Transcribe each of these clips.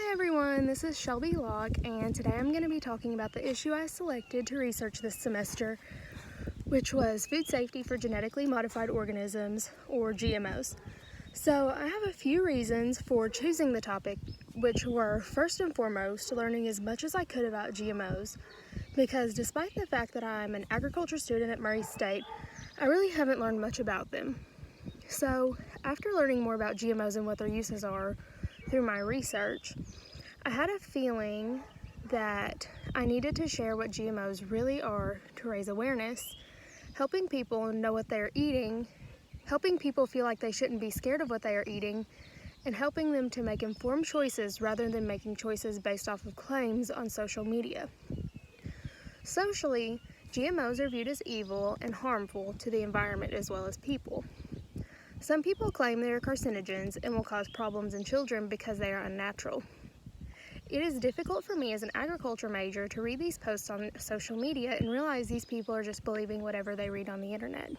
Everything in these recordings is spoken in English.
Hi everyone, this is Shelby Locke, and today I'm going to be talking about the issue I selected to research this semester, which was food safety for genetically modified organisms, or GMOs. So I have a few reasons for choosing the topic, which were first and foremost learning as much as I could about GMOs, because despite the fact that I'm an agriculture student at Murray State, I really haven't learned much about them. So after learning more about GMOs and what their uses are through my research, I had a feeling that I needed to share what GMOs really are to raise awareness, helping people know what they're eating, helping people feel like they shouldn't be scared of what they are eating, and helping them to make informed choices rather than making choices based off of claims on social media. Socially, GMOs are viewed as evil and harmful to the environment as well as people. Some people claim they are carcinogens and will cause problems in children because they are unnatural. It is difficult for me as an agriculture major to read these posts on social media and realize these people are just believing whatever they read on the internet.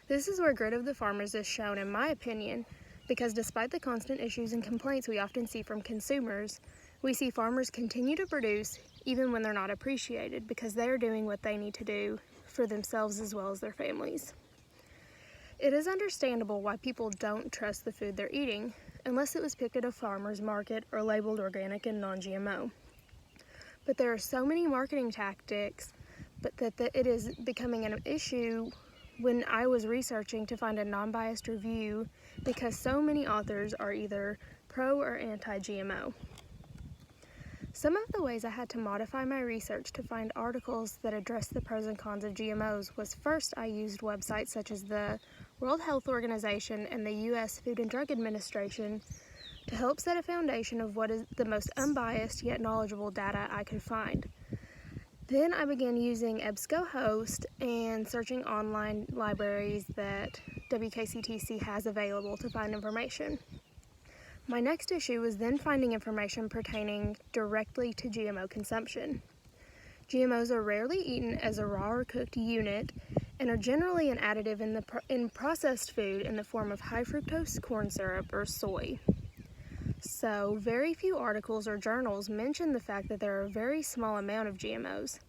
This is where grit of the farmers is shown, in my opinion, because despite the constant issues and complaints we often see from consumers, we see farmers continue to produce even when they're not appreciated because they are doing what they need to do for themselves as well as their families. It is understandable why people don't trust the food they're eating unless it was picked at a farmer's market or labeled organic and non-GMO. But there are so many marketing tactics that it is becoming an issue when I was researching to find a non-biased review because so many authors are either pro or anti-GMO. Some of the ways I had to modify my research to find articles that address the pros and cons of GMOs was first I used websites such as the World Health Organization and the U.S. Food and Drug Administration to help set a foundation of what is the most unbiased yet knowledgeable data I could find. Then I began using EBSCOhost and searching online libraries that WKCTC has available to find information. My next issue was then finding information pertaining directly to GMO consumption. GMOs are rarely eaten as a raw or cooked unit and are generally an additive in processed food in the form of high fructose corn syrup or soy. So very few articles or journals mention the fact that there are a very small amount of GMOs,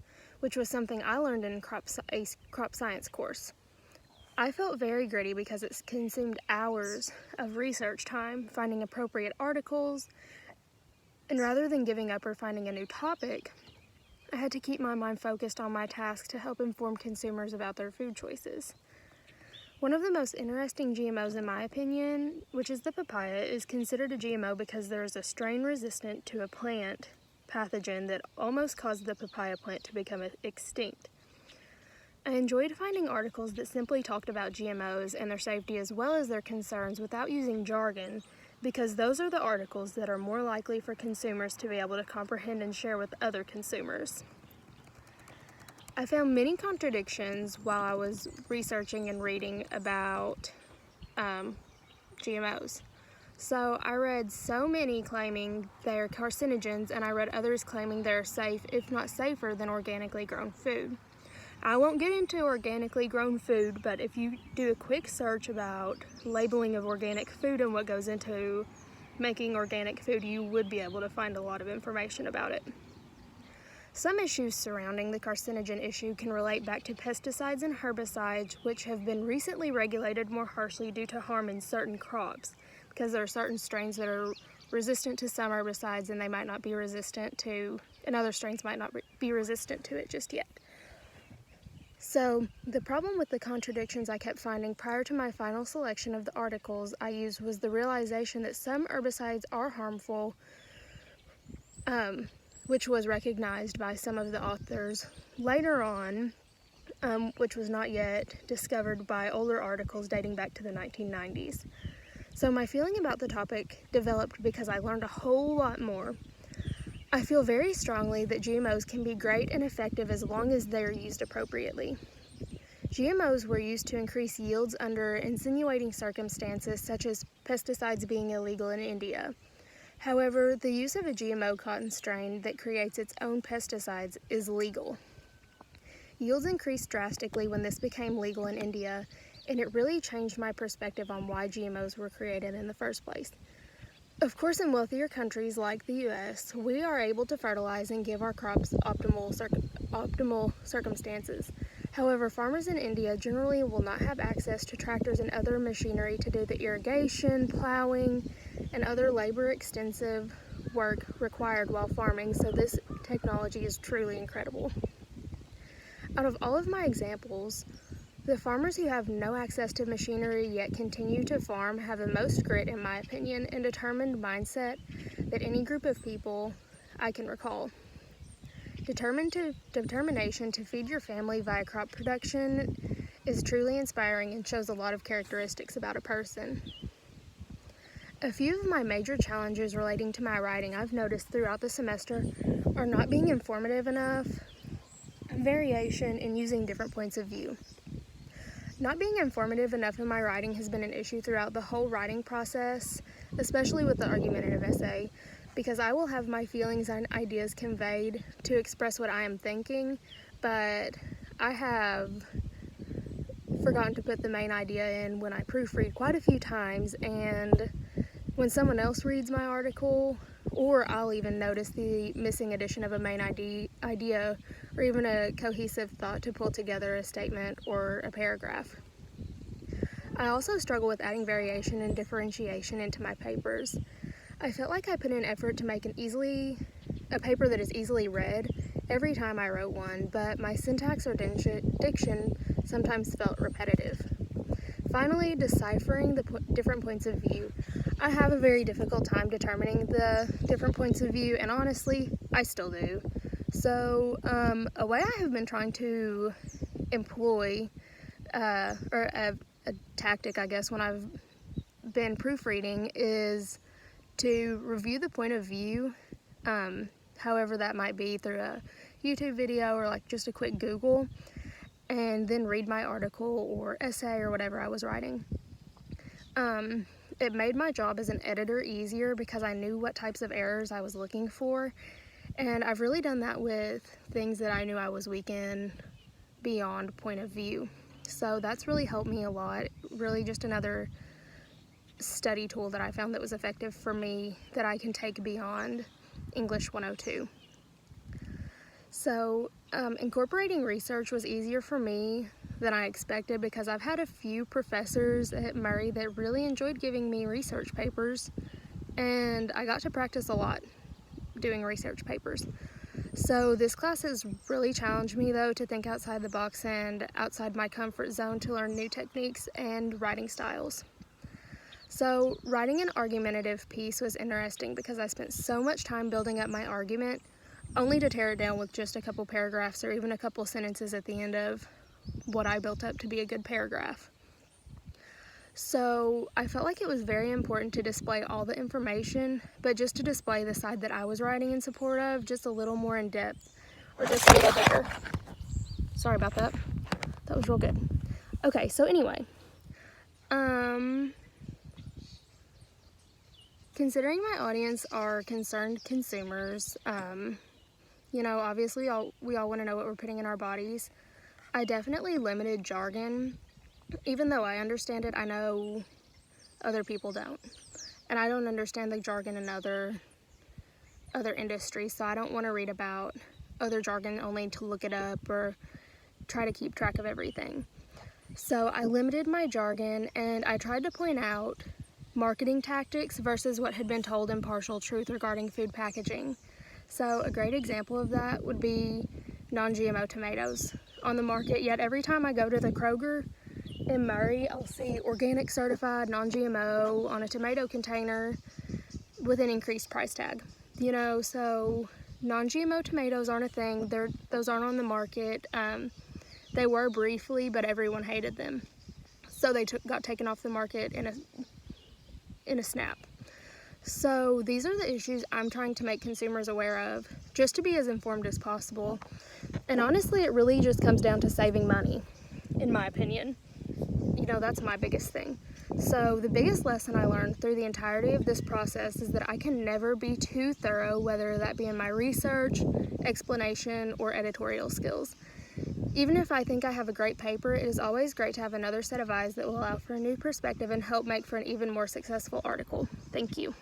which was something I learned in a crop science course. I felt very gritty because it's consumed hours of research time finding appropriate articles, and rather than giving up or finding a new topic, I had to keep my mind focused on my task to help inform consumers about their food choices. One of the most interesting GMOs in my opinion, which is the papaya, is considered a GMO because there is a strain resistant to a plant pathogen that almost caused the papaya plant to become extinct. I enjoyed finding articles that simply talked about GMOs and their safety as well as their concerns without using jargon, because those are the articles that are more likely for consumers to be able to comprehend and share with other consumers. I found many contradictions while I was researching and reading about GMOs. So I read so many claiming they're carcinogens, and I read others claiming they're safe, if not safer, than organically grown food. I won't get into organically grown food, but if you do a quick search about labeling of organic food and what goes into making organic food, you would be able to find a lot of information about it. Some issues surrounding the carcinogen issue can relate back to pesticides and herbicides, which have been recently regulated more harshly due to harm in certain crops, because there are certain strains that are resistant to some herbicides and they might not be resistant to, and other strains might not be resistant to it just yet. So the problem with the contradictions I kept finding prior to my final selection of the articles I used was the realization that some herbicides are harmful, which was recognized by some of the authors later on, which was not yet discovered by older articles dating back to the 1990s. So my feeling about the topic developed because I learned a whole lot more. I feel very strongly that GMOs can be great and effective as long as they're used appropriately. GMOs were used to increase yields under insinuating circumstances, such as pesticides being illegal in India. However, the use of a GMO cotton strain that creates its own pesticides is legal. Yields increased drastically when this became legal in India, and it really changed my perspective on why GMOs were created in the first place. Of course, in wealthier countries like the US, we are able to fertilize and give our crops optimal circumstances. However, farmers in India generally will not have access to tractors and other machinery to do the irrigation, plowing, and other labor-extensive work required while farming, so this technology is truly incredible. Out of all of my examples, the farmers who have no access to machinery yet continue to farm have the most grit, in my opinion, and determined mindset that any group of people I can recall. Determination to feed your family via crop production is truly inspiring and shows a lot of characteristics about a person. A few of my major challenges relating to my writing I've noticed throughout the semester are not being informative enough, variation, and using different points of view. Not being informative enough in my writing has been an issue throughout the whole writing process, especially with the argumentative essay, because I will have my feelings and ideas conveyed to express what I am thinking, but I have forgotten to put the main idea in when I proofread quite a few times, and when someone else reads my article, or I'll even notice the missing addition of a main idea or even a cohesive thought to pull together a statement or a paragraph. I also struggle with adding variation and differentiation into my papers. I felt like I put in effort to make a paper that is easily read every time I wrote one, but my syntax or diction sometimes felt repetitive. Finally, deciphering the different points of view. I have a very difficult time determining the different points of view, and honestly, I still do. So, a way I have been trying to employ, or a tactic, I guess, when I've been proofreading is to review the point of view, however that might be through a YouTube video or like just a quick Google, and then read my article or essay or whatever I was writing. It made my job as an editor easier because I knew what types of errors I was looking for, and I've really done that with things that I knew I was weak in beyond point of view. So that's really helped me a lot. Really just another study tool that I found that was effective for me that I can take beyond English 102. So incorporating research was easier for me than I expected because I've had a few professors at Murray that really enjoyed giving me research papers, and I got to practice a lot doing research papers. So this class has really challenged me though to think outside the box and outside my comfort zone to learn new techniques and writing styles. So writing an argumentative piece was interesting because I spent so much time building up my argument only to tear it down with just a couple paragraphs or even a couple sentences at the end of what I built up to be a good paragraph. So I felt like it was very important to display all the information, but just to display the side that I was writing in support of, just a little more in depth, or just a little better. Sorry about that. That was real good. Okay, so anyway, considering my audience are concerned consumers, obviously we all want to know what we're putting in our bodies. I definitely limited jargon. Even though I understand it, I know other people don't. And I don't understand the jargon in other industries, so I don't want to read about other jargon only to look it up or try to keep track of everything. So I limited my jargon, and I tried to point out marketing tactics versus what had been told in partial truth regarding food packaging. So a great example of that would be non-GMO tomatoes on the market, yet every time I go to the Kroger in Murray, I'll see organic certified non-GMO on a tomato container with an increased price tag. So non-GMO tomatoes aren't a thing. Those aren't on the market. They were briefly, but everyone hated them. So they got taken off the market in a snap. So these are the issues I'm trying to make consumers aware of, just to be as informed as possible. And honestly, it really just comes down to saving money, in my opinion. That's my biggest thing. So the biggest lesson I learned through the entirety of this process is that I can never be too thorough, whether that be in my research, explanation, or editorial skills. Even if I think I have a great paper, it is always great to have another set of eyes that will allow for a new perspective and help make for an even more successful article. Thank you.